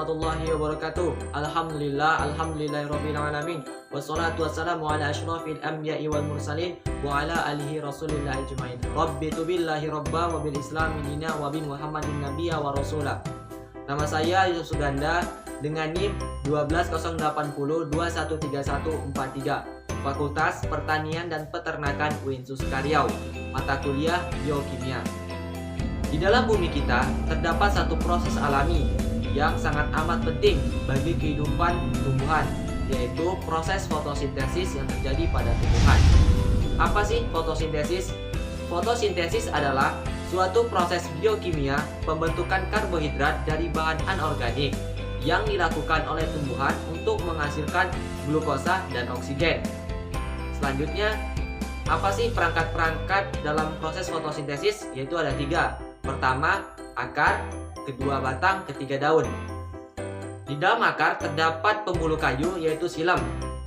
warahmatullahi wabarakatuh. Alhamdulillahirabbil alamin. Wassalatu wassalamu ala asyrafil anbiya'i wal mursalin wa ala alihi rasulillah ajmain. Rabbi tubillahi rabba wa bil islami dina wa bi Muhammadin nabiyya wa rasula. Nama saya Yusuf Suganda dengan NIM 12080213143, Fakultas Pertanian dan Peternakan UIN Suskaryau, mata kuliah Biokimia. Di dalam bumi kita terdapat satu proses alami yang sangat amat penting bagi kehidupan tumbuhan, yaitu proses fotosintesis yang terjadi pada tumbuhan. Apa sih fotosintesis? Fotosintesis adalah suatu proses biokimia pembentukan karbohidrat dari bahan anorganik yang dilakukan oleh tumbuhan untuk menghasilkan glukosa dan oksigen. Selanjutnya, apa sih perangkat-perangkat dalam proses fotosintesis? Yaitu ada 3. Pertama, akar, kedua batang, ketiga daun. Di dalam akar terdapat pembuluh kayu yaitu xilem.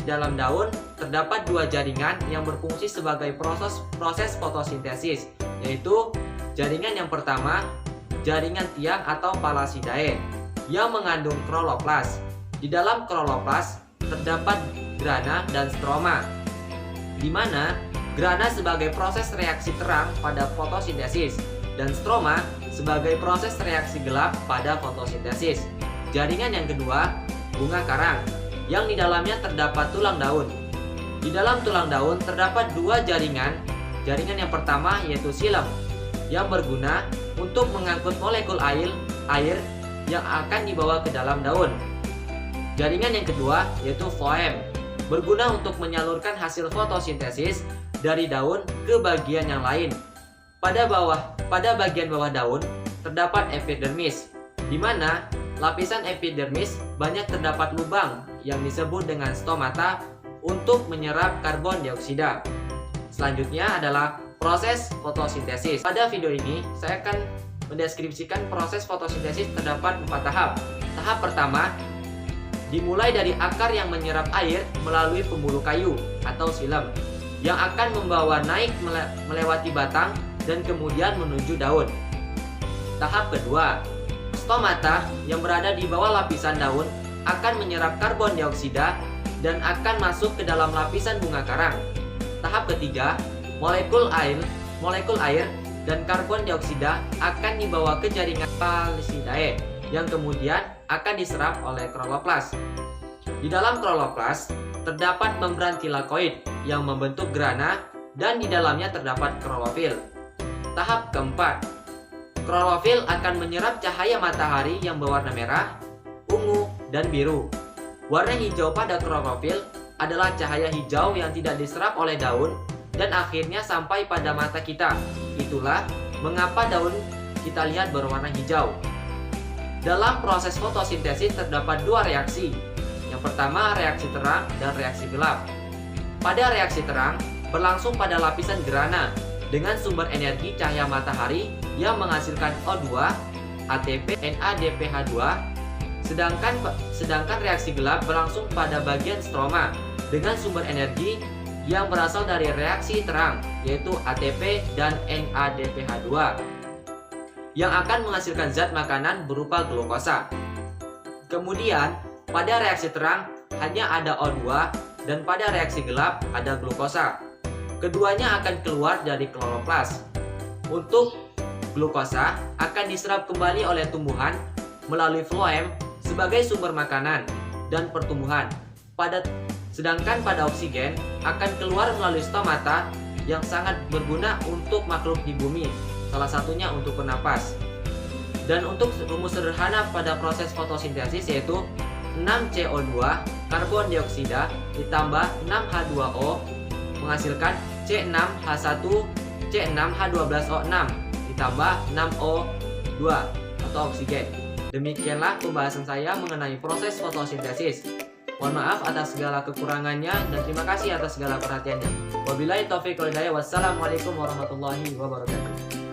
Dalam daun terdapat 2 jaringan yang berfungsi sebagai proses fotosintesis, yaitu jaringan yang pertama, jaringan tiang atau Phalasidae yang mengandung kloroplas. Di dalam kloroplas terdapat grana dan stroma, di mana grana sebagai proses reaksi terang pada fotosintesis dan stroma sebagai proses reaksi gelap pada fotosintesis. Jaringan yang kedua, bunga karang, yang di dalamnya terdapat tulang daun. Di dalam tulang daun terdapat 2 jaringan. Jaringan yang pertama yaitu xilem, yang berguna untuk mengangkut molekul air yang akan dibawa ke dalam daun. Jaringan yang kedua yaitu floem, berguna untuk menyalurkan hasil fotosintesis dari daun ke bagian yang lain. Pada bagian bawah daun terdapat epidermis, di mana lapisan epidermis banyak terdapat lubang yang disebut dengan stomata untuk menyerap karbon dioksida. Selanjutnya adalah proses fotosintesis. Pada video ini saya akan mendeskripsikan proses fotosintesis terdapat 4 tahap. Tahap pertama dimulai dari akar yang menyerap air melalui pembuluh kayu atau xilem yang akan membawa naik melewati batang dan kemudian menuju daun. Tahap kedua, stomata yang berada di bawah lapisan daun akan menyerap karbon dioksida dan akan masuk ke dalam lapisan bunga karang. Tahap ketiga, molekul air dan karbon dioksida akan dibawa ke jaringan Phalasidae yang kemudian akan diserap oleh kloroplas. Di dalam kloroplas terdapat membran tilakoid yang membentuk grana dan di dalamnya terdapat klorofil. Tahap keempat, klorofil akan menyerap cahaya matahari yang berwarna merah, ungu, dan biru. Warna hijau pada klorofil adalah cahaya hijau yang tidak diserap oleh daun dan akhirnya sampai pada mata kita. Itulah mengapa daun kita lihat berwarna hijau. Dalam proses fotosintesis terdapat 2 reaksi. Yang pertama, reaksi terang dan reaksi gelap. Pada reaksi terang berlangsung pada lapisan grana dengan sumber energi cahaya matahari yang menghasilkan O2, ATP, NADPH2. Sedangkan reaksi gelap berlangsung pada bagian stroma dengan sumber energi yang berasal dari reaksi terang, yaitu ATP dan NADPH2 yang akan menghasilkan zat makanan berupa glukosa. Kemudian pada reaksi terang hanya ada O2 dan pada reaksi gelap ada glukosa. Keduanya akan keluar dari kloroplas. Untuk glukosa akan diserap kembali oleh tumbuhan melalui floem sebagai sumber makanan dan pertumbuhan. Sedangkan pada oksigen akan keluar melalui stomata yang sangat berguna untuk makhluk di bumi, salah satunya untuk bernapas. Dan untuk rumus sederhana pada proses fotosintesis yaitu 6CO2 karbon dioksida ditambah 6H2O menghasilkan C6H1 C6H12O6 ditambah 6O2 atau oksigen. Demikianlah pembahasan saya mengenai proses fotosintesis. Mohon maaf atas segala kekurangannya dan terima kasih atas segala perhatiannya. Wabillahi taufiq wal hidayah. Wassalamualaikum warahmatullahi wabarakatuh.